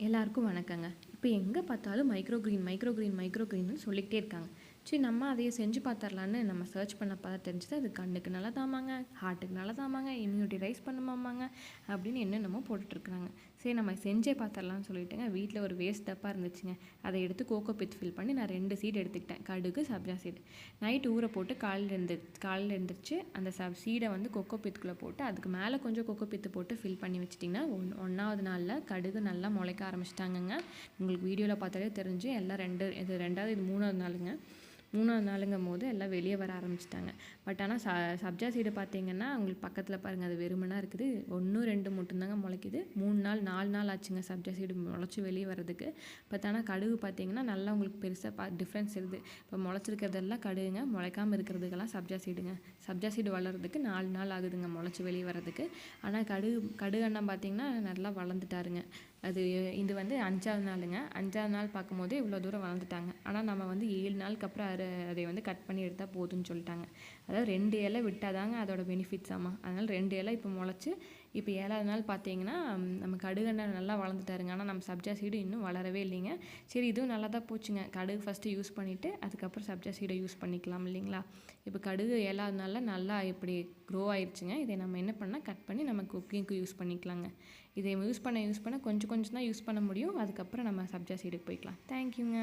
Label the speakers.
Speaker 1: எல்லாருக்கும் வணக்கங்க. இப்போ எங்கே பார்த்தாலும் மைக்ரோ கிரீன்னு சொல்லிக்கிட்டே இருக்காங்க. சரி நம்ம அதையே செஞ்சு பார்த்துரலான்னு நம்ம சர்ச் பண்ண பார்த்தா தெரிஞ்சுது அது கண்ணுக்கு நல்லதாமாங்க, ஹார்ட்டுக்கு நல்லதாமாங்க, இம்யூனிட்டி ரைஸ் பண்ணுமாமாங்க அப்படின்னு என்னென்னமோ போட்டுட்ருக்குறாங்க. சரி நம்ம செஞ்சே பார்த்துரலான்னு சொல்லிட்டுங்க வீட்டில் ஒரு வேஸ்ட் டப்பா இருந்துச்சுங்க. அதை எடுத்து கோகோ பித் ஃபில் பண்ணி நான் 2 சீடு எடுத்துக்கிட்டேன். கடுகு, சப்ஜா சீடு. நைட் ஊற போட்டு காலையில் எழுந்திரிச்சு அந்த சீடை வந்து கொக்கோ பித்துக்குள்ளே போட்டு அதுக்கு மேலே கொஞ்சம் கொக்கோ பித்து போட்டு ஃபில் பண்ணி வச்சிட்டிங்கன்னா ஒன்றாவது நாளில் கடுகு நல்லா முளைக்க ஆரம்பிச்சிட்டாங்கங்க. உங்களுக்கு வீடியோவில் பார்த்தாலே தெரிஞ்சு எல்லாம் இது 3வது நாளுங்க. 3வது நாளுங்கும் போது எல்லாம் வெளியே வர ஆரம்பிச்சிட்டாங்க. பட் ஆனால் சப்ஜா சீடு பார்த்தீங்கன்னா உங்களுக்கு பக்கத்தில் பாருங்கள், அது வெறுமனாக இருக்குது. 1 2 மட்டும்தாங்க முளைக்குது. 3 நாள் 4 நாள் ஆச்சுங்க சப்ஜா சீடு முளைச்சி வெளியே வர்றதுக்கு. பட் ஆனால் கடுகு பார்த்தீங்கன்னா நல்லா உங்களுக்கு பெருசாக டிஃப்ரென்ஸ் இருக்குது. இப்போ முளைச்சிருக்கிறதெல்லாம் கடுகுங்க, முளைக்காமல் இருக்கிறதுக்கெல்லாம் சப்ஜா சீடுங்க. சப்ஜா சீடு வளர்கிறதுக்கு 4 நாள் ஆகுதுங்க முளைச்சி வெளியே வர்றதுக்கு. ஆனால் கடுகு அண்ணன் பார்த்தீங்கன்னா நல்லா வளர்ந்துட்டாருங்க. இது வந்து 5வது நாளுங்க. 5வது நாள் பார்க்கும்போது இவ்வளோ தூரம் வளர்ந்துட்டாங்க. ஆனால் நம்ம வந்து 7 நாளுக்கு அப்புறம் அதை வந்து கட் பண்ணி எடுத்தால் போதும்னு சொல்லிட்டாங்க. அதாவது 2 இலை விட்டால் தாங்க அதோட பெனிஃபிட்ஸ் ஆமாம். அதனால் 2 இலை இப்போ முளைச்சி இப்போ 7வது நாள் பார்த்தீங்கன்னா நம்ம கடுகெண்ணெய் நல்லா வளர்ந்துட்டாருங்க. ஆனால் நம்ம சப்ஜா சீடு இன்னும் வளரவே இல்லைங்க. சரி இதுவும் நல்லா தான் போச்சுங்க. கடுகு ஃபஸ்ட்டு யூஸ் பண்ணிவிட்டு அதுக்கப்புறம் சப்ஜா சீடை யூஸ் பண்ணிக்கலாம் இல்லைங்களா. இப்போ கடுகு 7வது நாளில் நல்லா இப்படி க்ரோ ஆயிடுச்சுங்க. இதை நம்ம என்ன பண்ணால் கட் பண்ணி நம்ம குக்கிங்க்கு யூஸ் பண்ணிக்கலாங்க. இதை யூஸ் பண்ண கொஞ்சம் தான் யூஸ் பண்ண முடியும். அதுக்கப்புறம் நம்ம சப்ஜா சீடுக்கு போய்க்கலாம். தேங்க்யூங்க.